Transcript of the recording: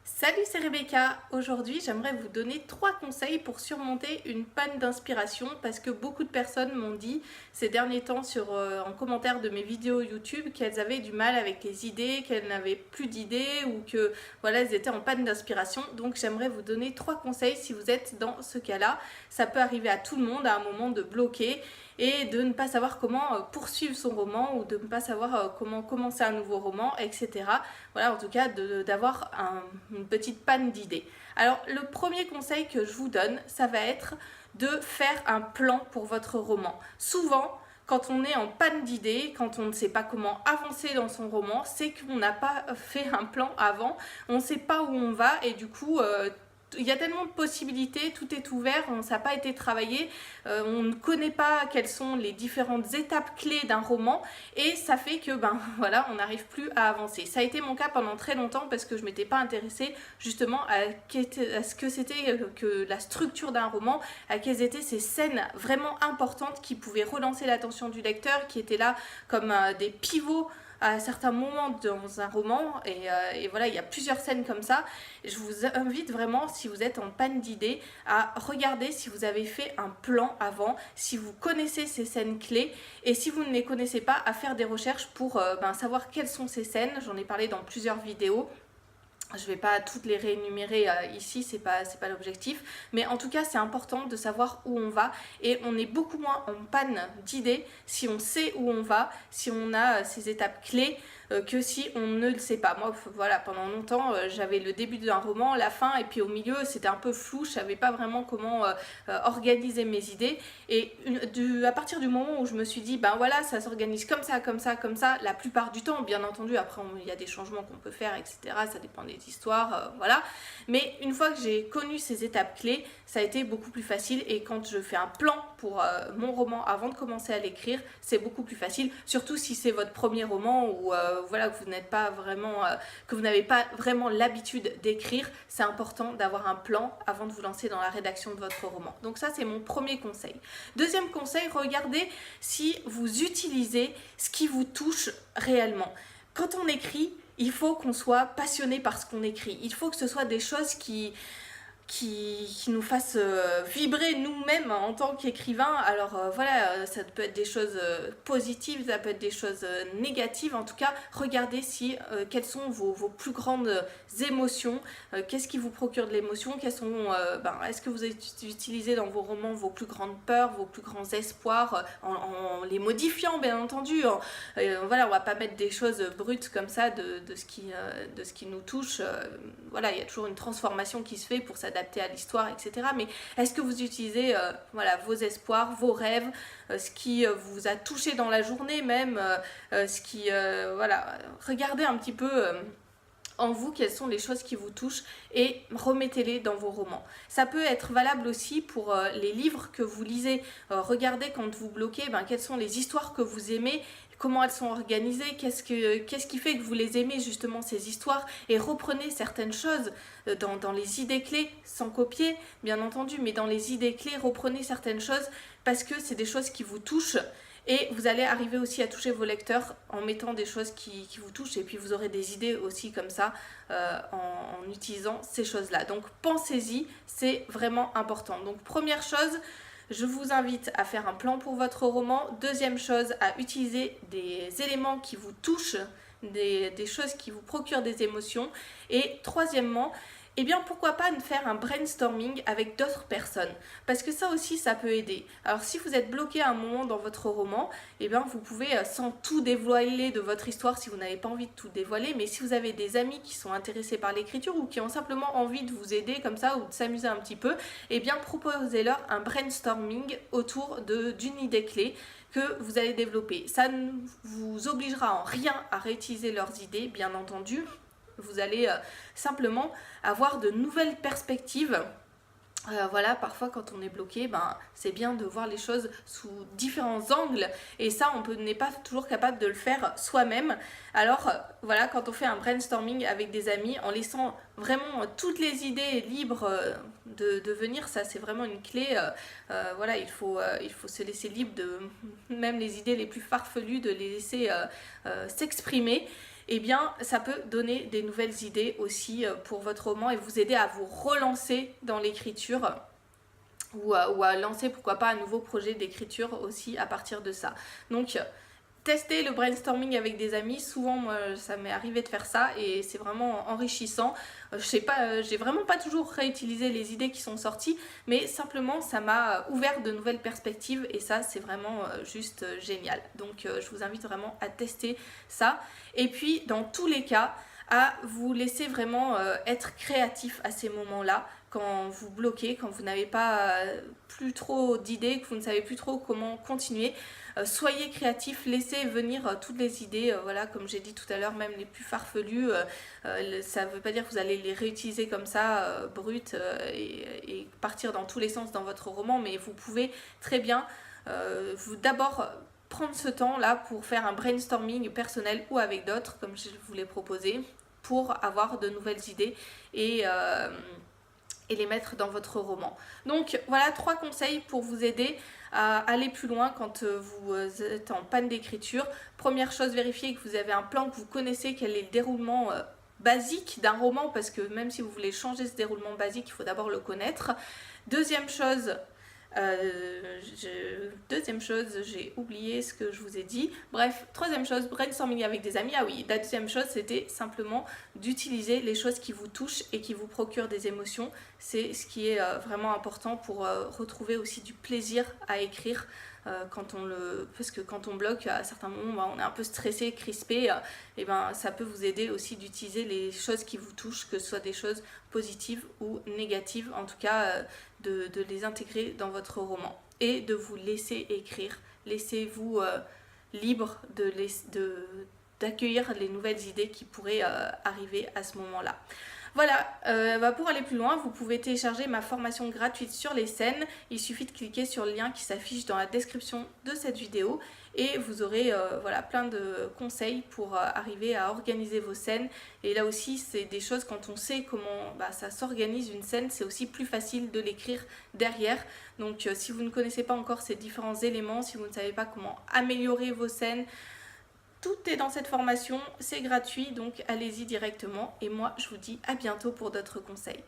Salut, c'est Rebecca. Aujourd'hui, j'aimerais vous donner 3 conseils pour surmonter une panne d'inspiration parce que beaucoup de personnes m'ont dit ces derniers temps en commentaire de mes vidéos YouTube qu'elles avaient du mal avec les idées, qu'elles n'avaient plus d'idées ou que voilà, elles étaient en panne d'inspiration. Donc j'aimerais vous donner 3 conseils si vous êtes dans ce cas-là. Ça peut arriver à tout le monde à un moment de bloquer et de ne pas savoir comment poursuivre son roman ou de ne pas savoir comment commencer un nouveau roman, etc. Voilà, en tout cas, d'avoir une petite panne d'idées. Alors, le premier conseil que je vous donne, ça va être de faire un plan pour votre roman. Souvent, quand on est en panne d'idées, quand on ne sait pas comment avancer dans son roman, c'est qu'on n'a pas fait un plan avant, on ne sait pas où on va et du coup, il y a tellement de possibilités, tout est ouvert, ça n'a pas été travaillé, on ne connaît pas quelles sont les différentes étapes clés d'un roman et ça fait que voilà, on n'arrive plus à avancer. Ça a été mon cas pendant très longtemps parce que je ne m'étais pas intéressée justement à ce que c'était que la structure d'un roman, à quelles étaient ces scènes vraiment importantes qui pouvaient relancer l'attention du lecteur, qui étaient là comme des pivots à certains moments dans un roman et voilà, il y a plusieurs scènes comme ça. Je vous invite vraiment, si vous êtes en panne d'idées, à regarder si vous avez fait un plan avant, si vous connaissez ces scènes clés et si vous ne les connaissez pas, à faire des recherches pour savoir quelles sont ces scènes. J'en ai parlé dans plusieurs vidéos. Je ne vais pas toutes les réénumérer ici, c'est pas l'objectif. Mais en tout cas, c'est important de savoir où on va. Et on est beaucoup moins en panne d'idées si on sait où on va, si on a ces étapes clés, que si on ne le sait pas. Moi, voilà, pendant longtemps, j'avais le début d'un roman, la fin, et puis au milieu, c'était un peu flou. Je ne savais pas vraiment comment organiser mes idées. Et à partir du moment où je me suis dit, ben voilà, ça s'organise comme ça, comme ça, comme ça, la plupart du temps, bien entendu, après, il y a des changements qu'on peut faire, etc. Ça dépend des histoires, voilà. Mais une fois que j'ai connu ces étapes clés, ça a été beaucoup plus facile. Et quand je fais un plan pour mon roman avant de commencer à l'écrire, c'est beaucoup plus facile. Surtout si c'est votre premier roman ou voilà, que vous n'êtes pas vraiment, que vous n'avez pas vraiment l'habitude d'écrire, c'est important d'avoir un plan avant de vous lancer dans la rédaction de votre roman. Donc ça, c'est mon premier conseil. Deuxième conseil, regardez si vous utilisez ce qui vous touche réellement. Quand on écrit, il faut qu'on soit passionné par ce qu'on écrit. Il faut que ce soit des choses qui nous fassent vibrer nous-mêmes en tant qu'écrivain. Alors voilà, ça peut être des choses positives, ça peut être des choses négatives. En tout cas, regardez quelles sont vos plus grandes émotions, qu'est-ce qui vous procure de l'émotion, est-ce que vous utilisez dans vos romans vos plus grandes peurs, vos plus grands espoirs, en les modifiant bien entendu. Voilà, on va pas mettre des choses brutes comme ça de ce qui nous touche. Voilà, il y a toujours une transformation qui se fait pour s'adapter à l'histoire, etc. Mais est-ce que vous utilisez voilà, vos espoirs, vos rêves, ce qui vous a touché dans la journée même, voilà, regardez un petit peu en vous quelles sont les choses qui vous touchent et remettez-les dans vos romans. Ça peut être valable aussi pour les livres que vous lisez. Regardez quand vous bloquez, quelles sont les histoires que vous aimez, comment elles sont organisées, qu'est-ce qui fait que vous les aimez justement ces histoires, et reprenez certaines choses dans les idées clés, sans copier bien entendu, mais dans les idées clés, reprenez certaines choses parce que c'est des choses qui vous touchent. Et vous allez arriver aussi à toucher vos lecteurs en mettant des choses qui vous touchent. Et puis vous aurez des idées aussi comme ça en utilisant ces choses-là. Donc pensez-y, c'est vraiment important. Donc première chose, je vous invite à faire un plan pour votre roman. Deuxième chose, à utiliser des éléments qui vous touchent, des choses qui vous procurent des émotions. Et troisièmement, eh bien pourquoi pas faire un brainstorming avec d'autres personnes, parce que ça aussi ça peut aider. Alors si vous êtes bloqué à un moment dans votre roman, eh bien vous pouvez sans tout dévoiler de votre histoire si vous n'avez pas envie de tout dévoiler, mais si vous avez des amis qui sont intéressés par l'écriture ou qui ont simplement envie de vous aider comme ça ou de s'amuser un petit peu, eh bien proposez-leur un brainstorming autour d'une idée clé que vous allez développer. Ça ne vous obligera en rien à réutiliser leurs idées, bien entendu. Vous allez simplement avoir de nouvelles perspectives. Voilà, parfois quand on est bloqué, c'est bien de voir les choses sous différents angles et ça on n'est pas toujours capable de le faire soi-même. Alors voilà, quand on fait un brainstorming avec des amis en laissant vraiment toutes les idées libres de venir, ça c'est vraiment une clé. Voilà, il faut se laisser libre de même les idées les plus farfelues, de les laisser s'exprimer. eh bien ça peut donner des nouvelles idées aussi pour votre roman et vous aider à vous relancer dans l'écriture ou à lancer pourquoi pas un nouveau projet d'écriture aussi à partir de ça. Donc tester le brainstorming avec des amis, souvent moi ça m'est arrivé de faire ça et c'est vraiment enrichissant. Je sais pas, j'ai vraiment pas toujours réutilisé les idées qui sont sorties, mais simplement ça m'a ouvert de nouvelles perspectives et ça c'est vraiment juste génial. Donc je vous invite vraiment à tester ça. Et puis dans tous les cas, à vous laisser vraiment être créatif à ces moments-là, quand vous bloquez, quand vous n'avez pas plus trop d'idées, que vous ne savez plus trop comment continuer. Soyez créatif, laissez venir toutes les idées, voilà, comme j'ai dit tout à l'heure, même les plus farfelues. Ça ne veut pas dire que vous allez les réutiliser comme ça, brutes, et partir dans tous les sens dans votre roman, mais vous pouvez très bien vous d'abord prendre ce temps-là pour faire un brainstorming personnel ou avec d'autres, comme je vous l'ai proposé, pour avoir de nouvelles idées et les mettre dans votre roman. Donc voilà 3 conseils pour vous aider à aller plus loin quand vous êtes en panne d'écriture. Première chose, vérifiez que vous avez un plan, que vous connaissez quel est le déroulement basique d'un roman, parce que même si vous voulez changer ce déroulement basique, il faut d'abord le connaître. Deuxième chose, j'ai oublié ce que je vous ai dit. Bref, troisième chose, brainstorming avec des amis. Ah oui, la deuxième chose, c'était simplement d'utiliser les choses qui vous touchent et qui vous procurent des émotions. C'est ce qui est vraiment important pour retrouver aussi du plaisir à écrire. Parce que quand on bloque, à certains moments, on est un peu stressé, crispé, et ça peut vous aider aussi d'utiliser les choses qui vous touchent, que ce soit des choses positives ou négatives, en tout cas de les intégrer dans votre roman et de vous laisser écrire. Laissez-vous libre d'accueillir les nouvelles idées qui pourraient arriver à ce moment-là. Voilà, pour aller plus loin, vous pouvez télécharger ma formation gratuite sur les scènes. Il suffit de cliquer sur le lien qui s'affiche dans la description de cette vidéo et vous aurez plein de conseils pour arriver à organiser vos scènes. Et là aussi, c'est des choses, quand on sait comment ça s'organise une scène, c'est aussi plus facile de l'écrire derrière. Donc si vous ne connaissez pas encore ces différents éléments, si vous ne savez pas comment améliorer vos scènes, tout est dans cette formation, c'est gratuit, donc allez-y directement. Et moi, je vous dis à bientôt pour d'autres conseils.